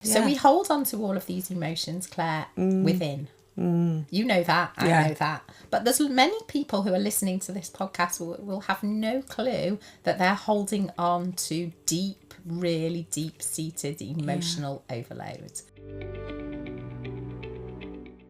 So we hold on to all of these emotions, Claire, within. You know that, I know that. But there's many people who are listening to this podcast who will have no clue that they're holding on to deep, really deep-seated emotional overload.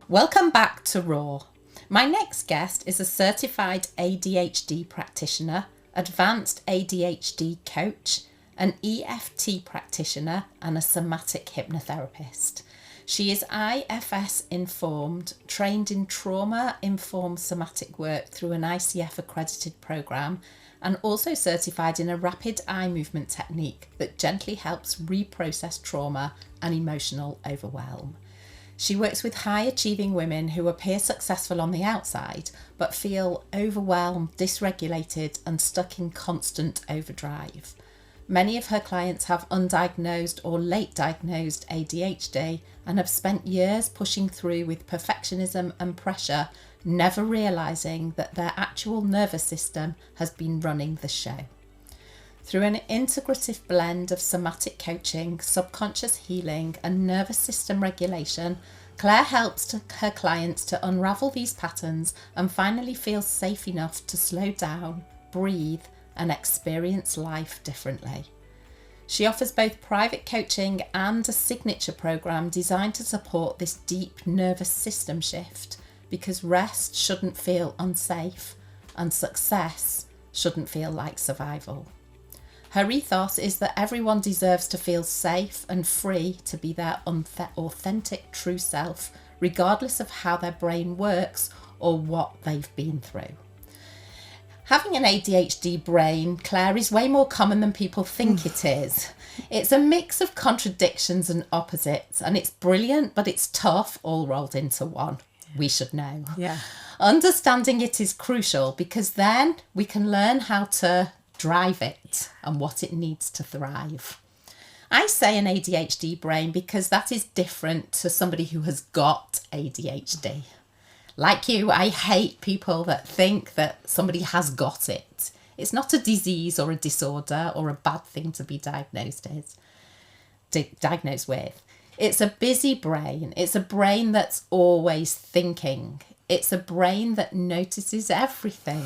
Welcome back to Raw. My next guest is a certified ADHD practitioner, advanced ADHD coach, an EFT practitioner, and a somatic hypnotherapist. She is IFS informed, trained in trauma-informed somatic work through an ICF accredited programme, and also certified in a rapid eye movement technique that gently helps reprocess trauma and emotional overwhelm. She works with high-achieving women who appear successful on the outside, but feel overwhelmed, dysregulated, and stuck in constant overdrive. Many of her clients have undiagnosed or late diagnosed ADHD and have spent years pushing through with perfectionism and pressure, never realising that their actual nervous system has been running the show. Through an integrative blend of somatic coaching, subconscious healing, and nervous system regulation, Claire helps her clients to unravel these patterns and finally feel safe enough to slow down, breathe, and experience life differently. She offers both private coaching and a signature program designed to support this deep nervous system shift, because rest shouldn't feel unsafe and success shouldn't feel like survival. Her ethos is that everyone deserves to feel safe and free to be their authentic true self, regardless of how their brain works or what they've been through. Having an ADHD brain, Claire, is way more common than people think it is. It's a mix of contradictions and opposites, and it's brilliant, but it's tough, all rolled into one. We should know. Yeah. Understanding it is crucial, because then we can learn how to drive it and what it needs to thrive. I say an ADHD brain because that is different to somebody who has got ADHD. Like you, I hate people that think that somebody has got it. It's not a disease or a disorder or a bad thing to be diagnosed with. It's a busy brain. It's a brain that's always thinking. It's a brain that notices everything.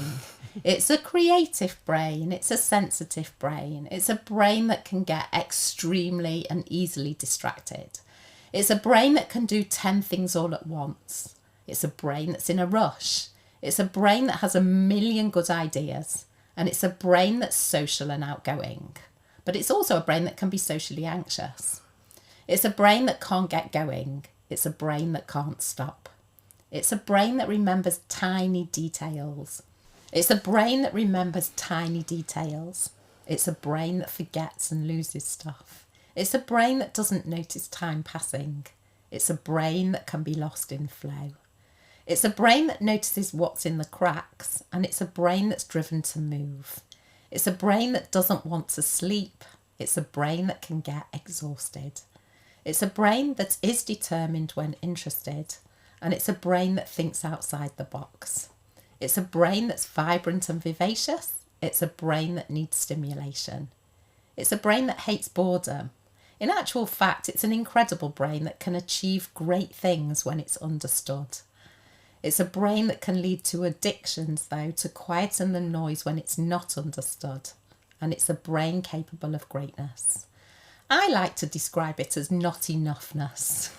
It's a creative brain. It's a sensitive brain. It's a brain that can get extremely and easily distracted. It's a brain that can do 10 things all at once. It's a brain that's in a rush. It's a brain that has a million good ideas. And it's a brain that's social and outgoing. But it's also a brain that can be socially anxious. It's a brain that can't get going. It's a brain that can't stop. It's a brain that remembers tiny details. It's a brain that remembers tiny details. It's a brain that forgets and loses stuff. It's a brain that doesn't notice time passing. It's a brain that can be lost in flow. It's a brain that notices what's in the cracks, and it's a brain that's driven to move. It's a brain that doesn't want to sleep. It's a brain that can get exhausted. It's a brain that is determined when interested, and it's a brain that thinks outside the box. It's a brain that's vibrant and vivacious. It's a brain that needs stimulation. It's a brain that hates boredom. In actual fact, it's an incredible brain that can achieve great things when it's understood. It's a brain that can lead to addictions, though, to quieten the noise when it's not understood. And it's a brain capable of greatness. I like to describe it as not enoughness.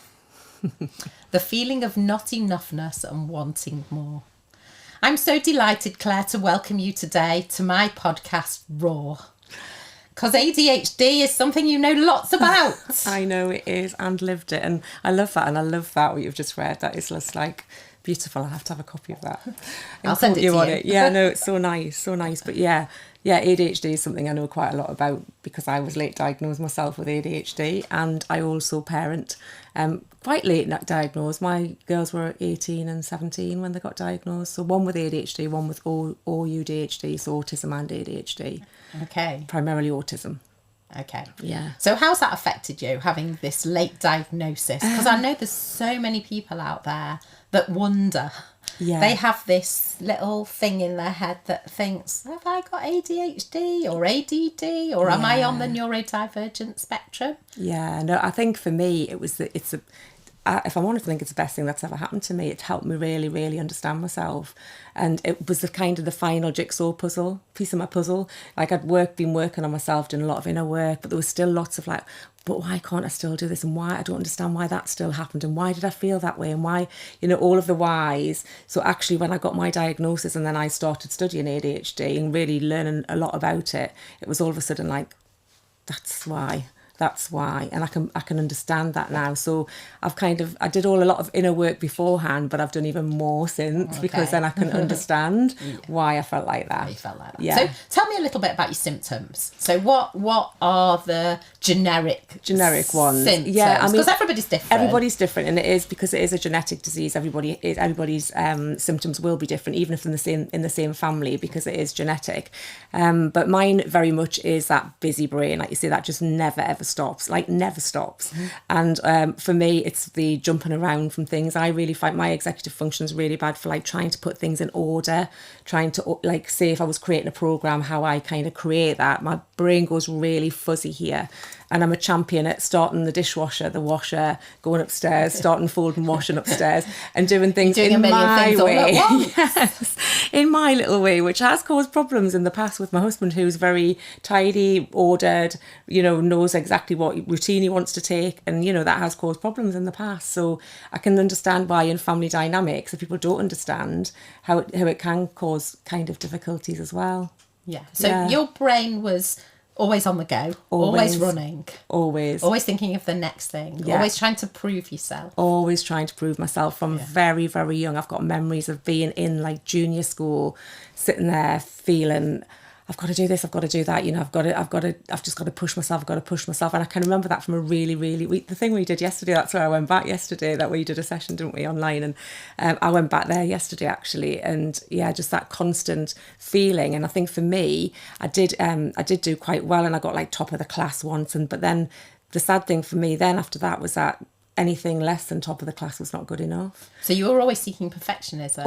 The feeling of not enoughness and wanting more. I'm so delighted, Claire, to welcome you today to my podcast, Raw. Because ADHD is something you know lots about. I know it is, and lived it. And I love that. And I love that, what you've just read. That is just like beautiful. I have to have a copy of that. I'll send it to you. On it. Yeah, no, it's so nice, so nice. But yeah, ADHD is something I know quite a lot about because I was late diagnosed myself with ADHD, and I also parent quite late diagnosed. My girls were 18 and 17 when they got diagnosed. So one with ADHD, one with OUDHD, so autism and ADHD. Okay. Primarily autism. Okay. Yeah. So how's that affected you, having this late diagnosis? Because I know there's so many people out there that wonder, Yeah. they have this little thing in their head that thinks, have I got ADHD or ADD, or am I on the neurodivergent spectrum? Yeah, no, I think for me, if I'm honest, I think it's the best thing that's ever happened to me. It helped me really, really understand myself. And it was the final jigsaw piece of my puzzle. Like been working on myself, doing a lot of inner work, but there was still lots of like, but why can't I still do this? And why, I don't understand why that still happened. And why did I feel that way? And why, all of the whys. So actually when I got my diagnosis and then I started studying ADHD and really learning a lot about it, it was all of a sudden like, that's why, and I can understand that now. So I did a lot of inner work beforehand, but I've done even more since, because then I can understand why I felt like that. You felt like that. Yeah. So tell me a little bit about your symptoms. So what are the generic ones? symptoms? Yeah, I mean, because everybody's different. Everybody's different, and it is because it is a genetic disease. Everybody's symptoms will be different, even if in the same family, because it is genetic. But mine very much is that busy brain, like you say, that just never ever stops. And for me, it's the jumping around from things. I really find my executive function is really bad for like trying to put things in order, trying to like say if I was creating a program, how I kind of create that. My brain goes really fuzzy here. And I'm a champion at starting the dishwasher, the washer, going upstairs, starting folding, washing upstairs, and doing things in my way. Yes, in my little way, which has caused problems in the past with my husband, who's very tidy, ordered, knows exactly what routine he wants to take, and that has caused problems in the past. So I can understand why in family dynamics, if people don't understand how it can cause kind of difficulties as well. Yeah. So your brain was always on the go, always running, always thinking of the next thing, always trying to prove yourself. Always trying to prove myself from very, very young. I've got memories of being in like junior school, sitting there feeling, I've got to do this, I've got to do that, I've just got to push myself, And I can remember that from a really, really, the thing we did yesterday, that's where I went back yesterday, that we did a session, didn't we, online? And I went back there yesterday, actually. And just that constant feeling. And I think for me, I did do quite well, and I got like top of the class once. But then the sad thing for me then after that was that anything less than top of the class was not good enough. So you were always seeking perfectionism?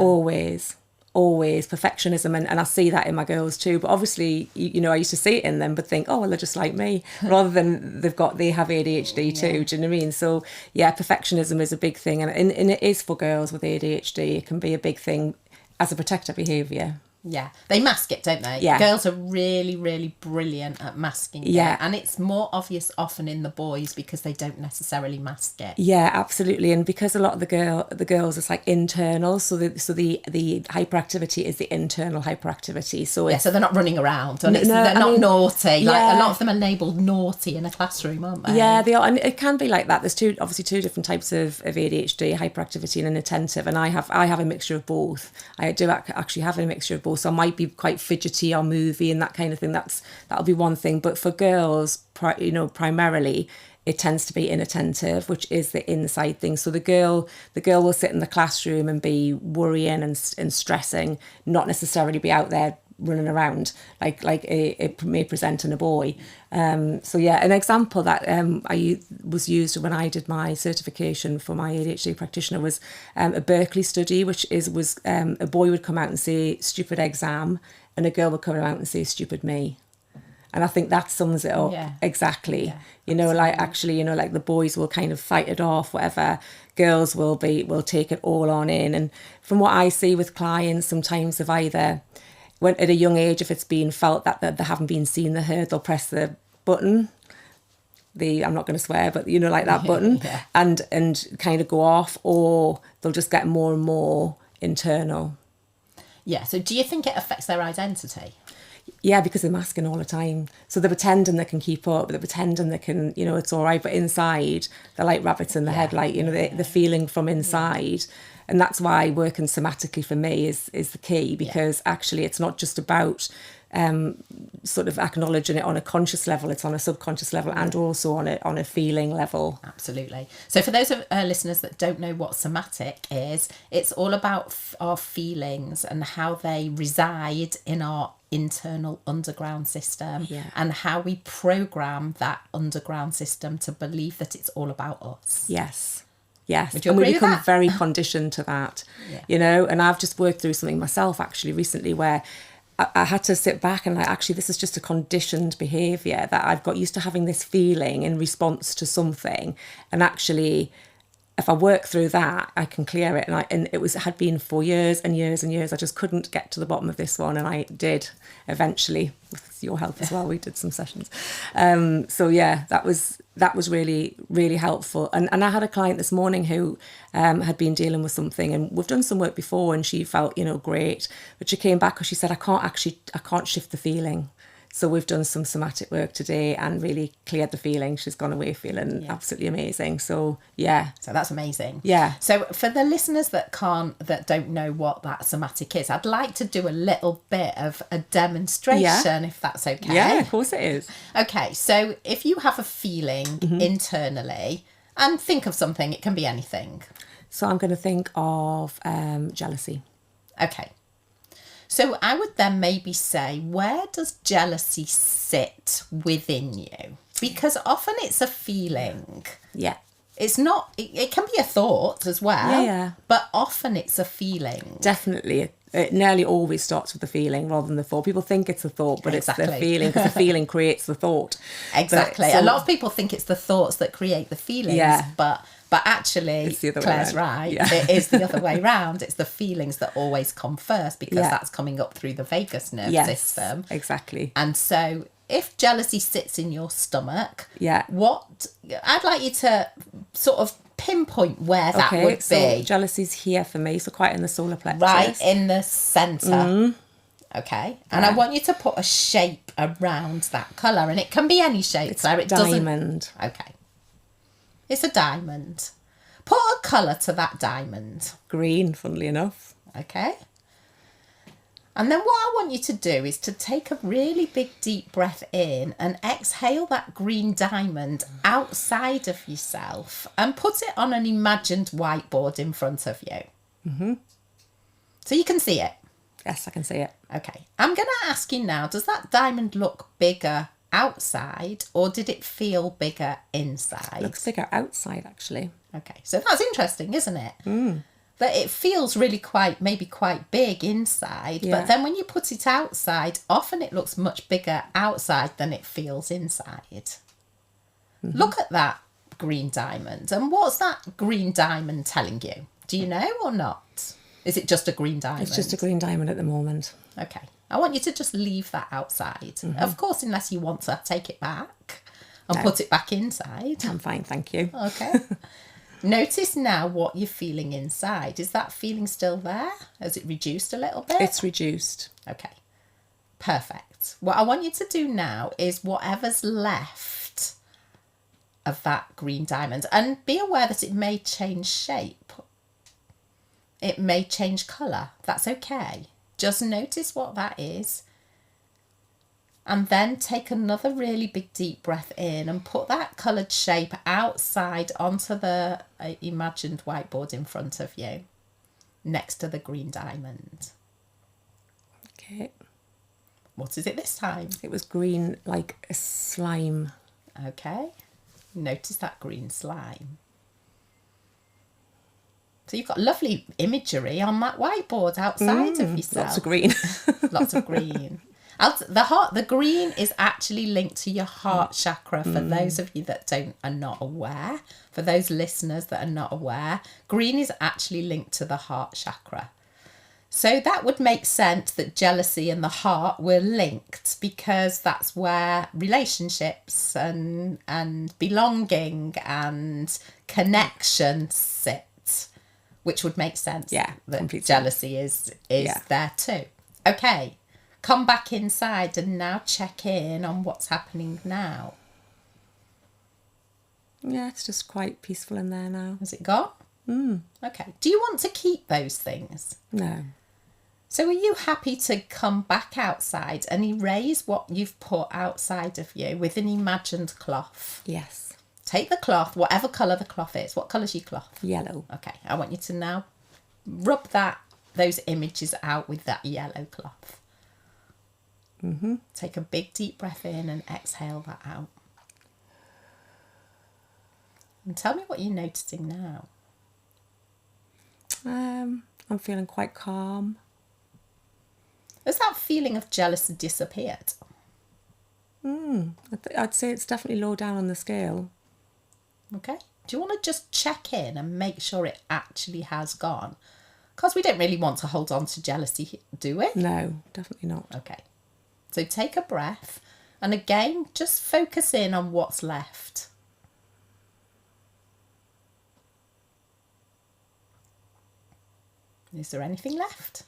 Always perfectionism, and I see that in my girls too. But obviously, I used to see it in them, but think, oh well, they're just like me, rather than they have ADHD too. Do you know what I mean? So perfectionism is a big thing, and it is for girls with ADHD. It can be a big thing as a protective behaviour. Yeah, they mask it, don't they? Yeah. Girls are really, really brilliant at masking it. And it's more obvious often in the boys because they don't necessarily mask it. Yeah, absolutely. And because a lot of the girls, it's like internal. So the hyperactivity is the internal hyperactivity. So so they're not running around. And they're not naughty. Like a lot of them are labelled naughty in a classroom, aren't they? Yeah, they are. And it can be like that. There's two different types of ADHD, hyperactivity and inattentive. And I have a mixture of both. I do actually have a mixture of both. So I might be quite fidgety or movie and that kind of thing. That'll be one thing. But for girls, primarily, it tends to be inattentive, which is the inside thing. So the girl will sit in the classroom and be worrying and stressing, not necessarily be out there running around like it may present in a boy. An example that I was used when I did my certification for my ADHD practitioner was a Berkeley study, which was a boy would come out and say stupid exam, and a girl would come out and say stupid me. And I think that sums it up exactly. Like the boys will kind of fight it off, whatever. Girls will take it all on in. And from what I see with clients, sometimes they've either, when at a young age, if it's been felt that they haven't been seen, they heard, they'll press the button. I'm not going to swear, but like that button, and kind of go off, or they'll just get more and more internal. Yeah. So do you think it affects their identity? Yeah, because they're masking all the time. So they're pretending they can keep up, they're pretending they can, it's all right. But inside, they're like rabbits in the headlight, the feeling from inside. And that's why working somatically for me is the key, because actually it's not just about sort of acknowledging it on a conscious level, it's on a subconscious level and also on a feeling level. Absolutely. So for those of listeners that don't know what somatic is, it's all about our feelings and how they reside in our internal underground system, and how we program that underground system to believe that it's all about us. Yes. Yes, Would you and we agree with become that? very conditioned to that, Yeah. you know. And I've just worked through something myself actually recently where I had to sit back and like, actually, this is just a conditioned behaviour that I've got used to having this feeling in response to something, and actually, if I work through that, I can clear it. And it had been for years and years and years. I just couldn't get to the bottom of this one, and I did eventually, with your help as well. We did some sessions. So yeah, that was really, really helpful. And I had a client this morning who had been dealing with something, and we've done some work before, and she felt, you know, great, but she came back because she said, I can't shift the feeling. So we've done some somatic work today and really cleared the feeling. She's gone away feeling absolutely amazing. So yeah. So that's amazing. Yeah. So for the listeners that don't know what that somatic is, I'd like to do a little bit of a demonstration, if that's okay. Yeah, of course it is. Okay, so if you have a feeling internally, and think of something, it can be anything. So I'm going to think of jealousy. Okay. So I would then maybe say, where does jealousy sit within you? Because often it's a feeling. Yeah. It's not, it can be a thought as well. Yeah. But often it's a feeling. Definitely. It nearly always starts with the feeling rather than the thought. People think it's a thought, but Exactly. it's the feeling, because the feeling creates the thought. Exactly. A lot of people think it's the thoughts that create the feelings, but actually, It's the other way Claire's around. right. Yeah. It is the other way round. It's the feelings that always come first, because that's coming up through the vagus nerve system. Exactly. And so if jealousy sits in your stomach, Yeah. I'd like you to sort of pinpoint where that would so be. jealousy's here for me, so quite in the solar plexus. Right in the centre. Okay. And I want you to put a shape around that colour, and it can be any shape. It's Claire. diamond. Okay. It's a diamond. Put a colour to that diamond. Green, funnily enough. Okay. And then what I want you to do is to take a really big deep breath in and exhale that green diamond outside of yourself and put it on an imagined whiteboard in front of you. Mm-hmm. So you can see it. Yes, I can see it. Okay. I'm going to ask you now, does that diamond look bigger outside, or did it feel bigger inside? It looks bigger outside, actually. Okay. So that's interesting, isn't it? That it feels really quite big inside, but then when you put it outside, often it looks much bigger outside than it feels inside. Look at that green diamond, and what's that green diamond telling you? Do you know or not? Is it just a green diamond? It's just a green diamond at the moment. Okay. I want you to just leave that outside. Of course, unless you want to take it back and put it back inside. I'm fine, thank you. Okay. Notice now what you're feeling inside. Is that feeling still there? Has it reduced a little bit? It's reduced. Okay. Perfect. What I want you to do now is whatever's left of that green diamond, and be aware that it may change shape. It may change colour. That's okay. Just notice what that is. And then take another really big deep breath in and put that coloured shape outside onto the imagined whiteboard in front of you, next to the green diamond. Okay. What is it this time? It was green, like a slime. Okay. Notice that green slime. So you've got lovely imagery on that whiteboard outside of yourself. Lots of green. Lots of green. The green is actually linked to your heart chakra. For those of you that are not aware, for those listeners that are not aware, green is actually linked to the heart chakra. So that would make sense that jealousy and the heart were linked, because that's where relationships and belonging and connection sit, which would make sense. Yeah, that completely. Jealousy is there too. Okay. Come back inside and now check in on what's happening now. Yeah, it's just quite peaceful in there now. Has it gone? Okay. Do you want to keep those things? No. So are you happy to come back outside and erase what you've put outside of you with an imagined cloth? Yes. Take the cloth, whatever colour the cloth is. What colour's your cloth? Yellow. Okay. I want you to now rub those images out with that yellow cloth. Take a big deep breath in and exhale that out. And tell me what you're noticing now. I'm feeling quite calm. Has that feeling of jealousy disappeared? I'd say it's definitely low down on the scale. Okay. Do you want to just check in and make sure it actually has gone? Because we don't really want to hold on to jealousy, do we? No, definitely not. Okay. So take a breath. And again, just focus in on what's left. Is there anything left?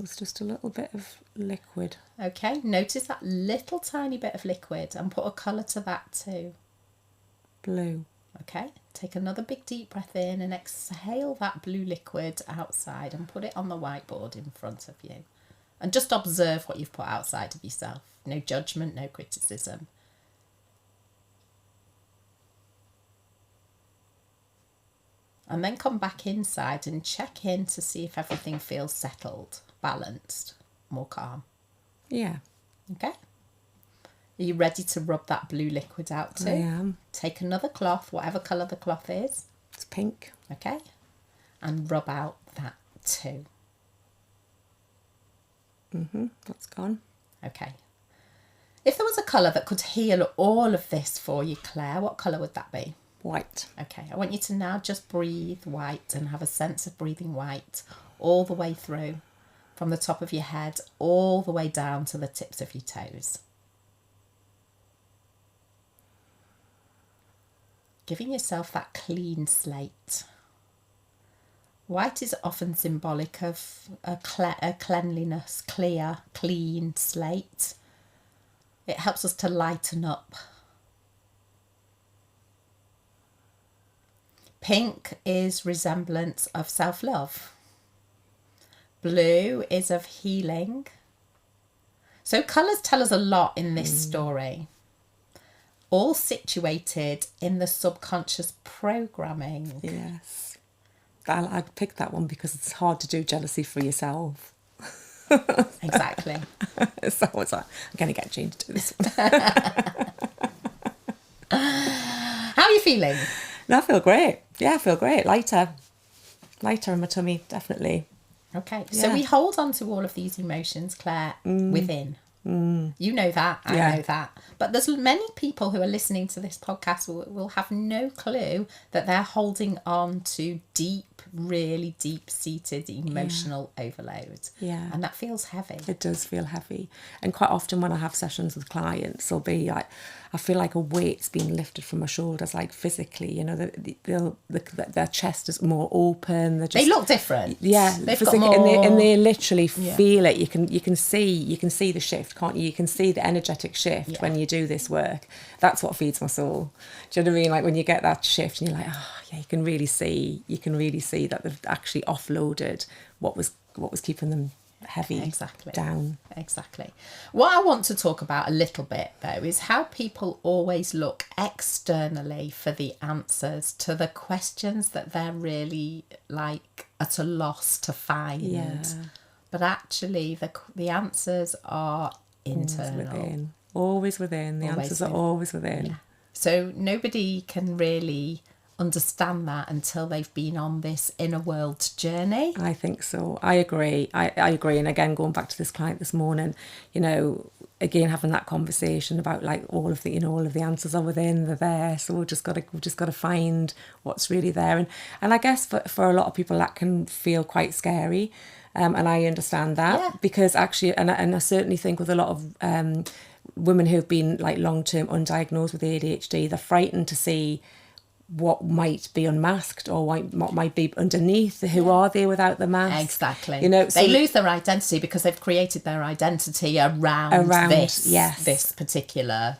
It's just a little bit of liquid. Okay, notice that little tiny bit of liquid and put a colour to that too. Blue. Okay, take another big deep breath in and exhale that blue liquid outside and put it on the whiteboard in front of you. And just observe what you've put outside of yourself. No judgment, no criticism. And then come back inside and check in to see if everything feels settled, balanced, more calm. Yeah. Okay. Are you ready to rub that blue liquid out too? I am. Take another cloth, whatever colour the cloth is. It's pink. Okay. And rub out that too. That's gone. Okay. If there was a colour that could heal all of this for you, Claire, what colour would that be? White. Okay, I want you to now just breathe white and have a sense of breathing white all the way through, from the top of your head all the way down to the tips of your toes. Giving yourself that clean slate. White is often symbolic of a cleanliness, clear, clean slate. It helps us to lighten up. Pink is resemblance of self-love. Blue is of healing. So colours tell us a lot in this story. All situated in the subconscious programming. Yes. I'd pick that one because it's hard to do jealousy for yourself. Exactly. So it's like, I'm going to get Jane to do this one. How are you feeling? No, I feel great. Yeah, I feel great. Lighter in my tummy, definitely. Okay, so Yeah. we hold on to all of these emotions, Claire, within. You know that, I Yeah. know that. But there's many people who are listening to this podcast will have no clue that they're holding on to deep, really deep-seated emotional overload. Yeah. And that feels heavy. It does feel heavy. And quite often when I have sessions with clients, they'll be like, I feel like a weight's being lifted from my shoulders, like physically, you know, their chest is more open. They look different. Yeah, They've got more... and they literally feel it. You can see the shift, can't you? You can see the energetic shift when you do this work. That's what feeds my soul. Do you know what I mean? Like when you get that shift and you're like, oh yeah, you can really see that they've actually offloaded what was keeping them heavy down. Exactly. What I want to talk about a little bit though is how people always look externally for the answers to the questions that they're really like at a loss to find. Yeah. But actually the answers are internal. Always within. The answers are always within. Yeah. So nobody can really understand that until they've been on this inner world journey. I think so. I agree. I agree. And again, going back to this client this morning, you know, again having that conversation about like all of the answers are within, they're there. So we've just got to find what's really there. And I guess for a lot of people that can feel quite scary. And I understand that because actually, and I certainly think with a lot of women who've been like long-term undiagnosed with ADHD, they're frightened to see what might be unmasked or what might be underneath. Who are they without the mask? Exactly. You know, they lose their identity because they've created their identity around this particular,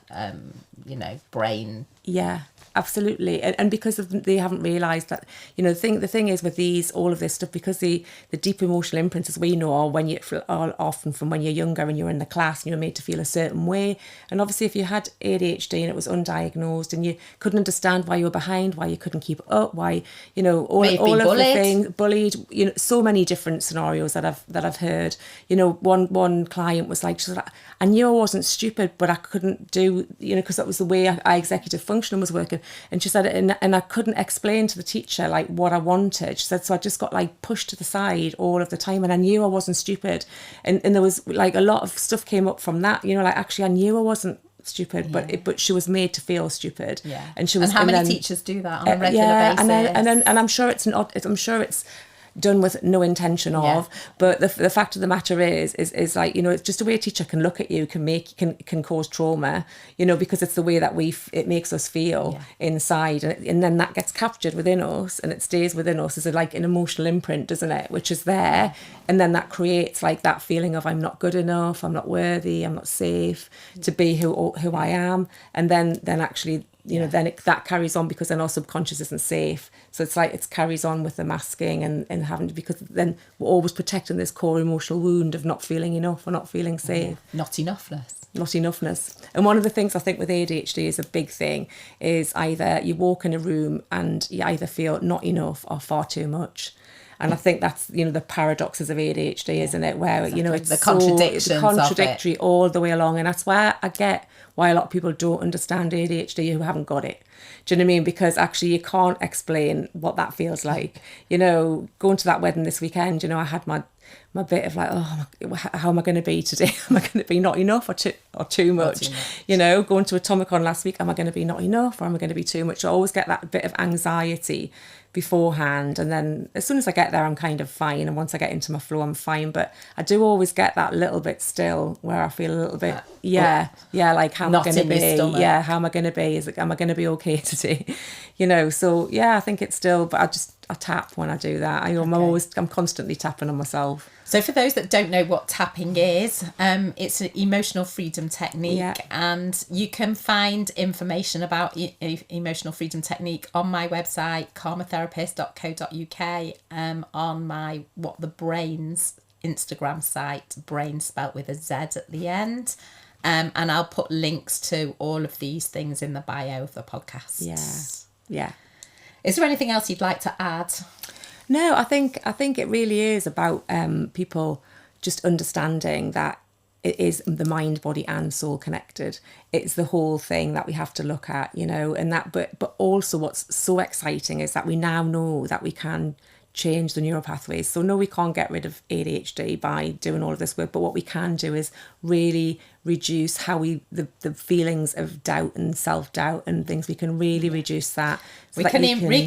brain. Yeah. Absolutely, and because they haven't realised that, you know, the thing is with all of this stuff, because the deep emotional imprints, as we know, are often from when you're younger and you're in the class and you're made to feel a certain way. And obviously, if you had ADHD and it was undiagnosed and you couldn't understand why you were behind, why you couldn't keep up, why, you know, all of the things, bullied, you know, so many different scenarios that I've heard. You know, one client was like, I knew I wasn't stupid, but I couldn't do, you know, because that was the way I executive functioned. functioning was working. And she said, and I couldn't explain to the teacher like what I wanted. She said, so I just got like pushed to the side all of the time, and I knew I wasn't stupid. And there was like a lot of stuff came up from that, you know, like actually I knew I wasn't stupid, but she was made to feel stupid. Yeah. And she was. And how many teachers do that on a regular basis? And I'm sure it's done with no intention of, but the fact of the matter is like, you know, it's just the way a teacher can look at you can cause trauma, you know, because it's the way that it makes us feel inside, and then that gets captured within us and it stays within us as like an emotional imprint, doesn't it, which is there, and then that creates like that feeling of I'm not good enough, I'm not worthy, I'm not safe to be who I am, and then actually, you know, then that carries on because then our subconscious isn't safe. So it's like it carries on with the masking and having to, because then we're always protecting this core emotional wound of not feeling enough or not feeling safe. Not enoughness. And one of the things I think with ADHD is a big thing is either you walk in a room and you either feel not enough or far too much. And I think that's, you know, the paradoxes of ADHD, isn't it? Where, exactly. You know, it's the contradictory all the way along. And that's why I get why a lot of people don't understand ADHD who haven't got it. Do you know what I mean? Because actually you can't explain what that feels like. You know, going to that wedding this weekend, you know, I had my bit of like, oh, how am I going to be today? Am I going to be not enough or too much? You know, going to Atomicon last week, am I going to be not enough or am I going to be too much? I always get that bit of anxiety beforehand, and then as soon as I get there I'm kind of fine, and once I get into my flow I'm fine, but I do always get that little bit still where I feel a little bit like how am I going to be, how am I going to be, am I going to be okay today, you know? So I think it's still, but I tap when I do that. I'm constantly tapping on myself. So for those that don't know what tapping is, it's an emotional freedom technique, and you can find information about emotional freedom technique on my website, karmatherapist.co.uk, on my What the Brains Instagram site, brain spelt with a Z at the end. And I'll put links to all of these things in the bio of the podcast. Yeah. Is there anything else you'd like to add? No, I think it really is about people just understanding that it is the mind, body and soul connected. It's the whole thing that we have to look at, you know, and that, but also what's so exciting is that we now know that we can change the neural pathways. So no, we can't get rid of ADHD by doing all of this work, but what we can do is really reduce how the feelings of doubt and self-doubt and things. We can really reduce that. So we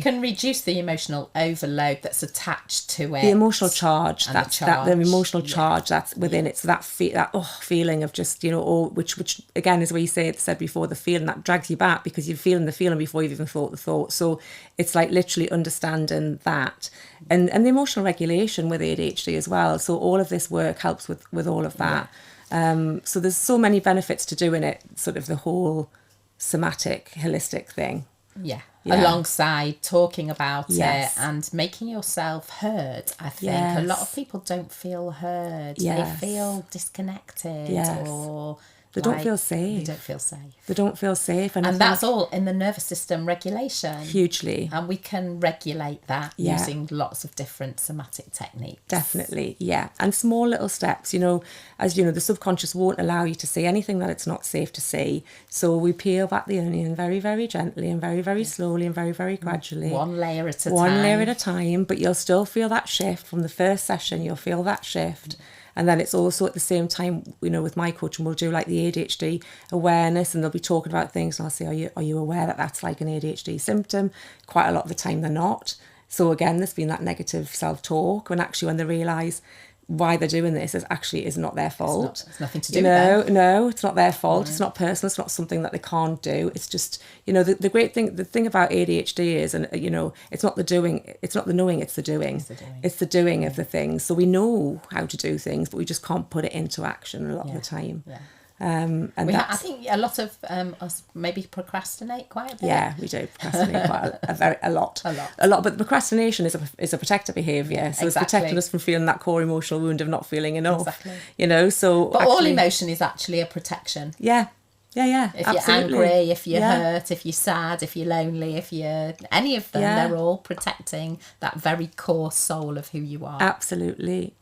can reduce the emotional overload that's attached to it. The emotional charge, the emotional charge that's within it. So that feeling of just, you know, which again is where you said before, the feeling that drags you back because you're feeling the feeling before you've even thought the thought. So it's like literally understanding that, and the emotional regulation with ADHD as well. So all of this work helps with all of that. So there's so many benefits to doing it, sort of the whole somatic, holistic thing. Yeah. Alongside talking about it and making yourself heard. I think a lot of people don't feel heard. They feel disconnected or they don't feel safe. They don't feel safe. And that's all in the nervous system regulation. Hugely. And we can regulate that using lots of different somatic techniques. Definitely, yeah. And small little steps, you know, as you know, the subconscious won't allow you to see anything that it's not safe to see. So we peel back the onion very, very gently and very, very slowly and very, very gradually. One layer at a time. But you'll still feel that shift from the first session. You'll feel that shift. And then it's also at the same time, you know, with my coaching, we'll do like the ADHD awareness, and they'll be talking about things. And I'll say, are you aware that that's like an ADHD symptom? Quite a lot of the time they're not. So again, there's been that negative self-talk, when actually when they realise why they're doing this is not their fault. It's nothing to do with them. No, it's not their fault. It's not personal. It's not something that they can't do. It's just, you know, the great thing, the thing about ADHD is, and you know, it's not the doing, it's not the knowing, it's the doing. It's the doing of the things. So we know how to do things, but we just can't put it into action a lot of the time. Yeah. And I think a lot of us maybe procrastinate quite a bit. Yeah, we do procrastinate a lot. But procrastination is a protective behaviour, so it's protecting us from feeling that core emotional wound of not feeling enough. Exactly. You know, so but all emotion is actually a protection. Yeah, Yeah, If absolutely. you're angry, if you're Yeah. hurt, if you're sad, if you're lonely, if you're any of them, Yeah. they're all protecting that very core soul of who you are. Absolutely.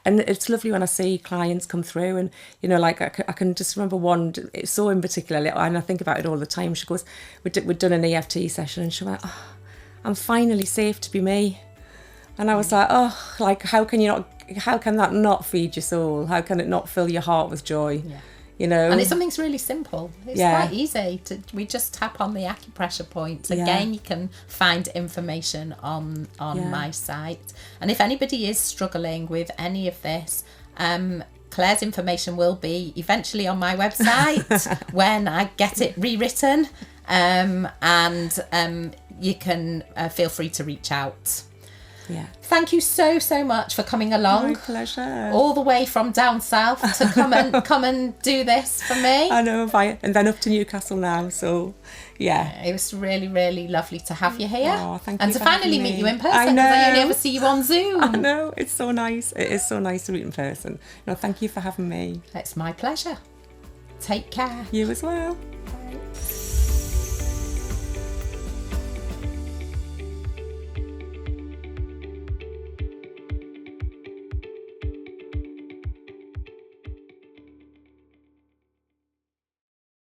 And it's lovely when I see clients come through and, you know, like I can just remember one, it's so in particular, and I think about it all the time. She goes, we'd done an EFT session and she went, oh, I'm finally safe to be me. And I was like, oh, like, how can that not feed your soul? How can it not fill your heart with joy? Yeah. You know? And it's something's really simple. It's quite easy. We just tap on the acupressure points. Again, you can find information on my site. And if anybody is struggling with any of this, Claire's information will be eventually on my website when I get it rewritten. And you can feel free to reach out. Yeah. Thank you so much for coming along. My pleasure. All the way from down south to come and do this for me. I know, and then up to Newcastle now. So, yeah. It was really, really lovely to have you here. Oh, thank and you to for finally having meet me. you in person, I because know. I only ever see you on Zoom. I know, it's so nice. It is so nice to meet in person. No, thank you for having me. It's my pleasure. Take care. You as well.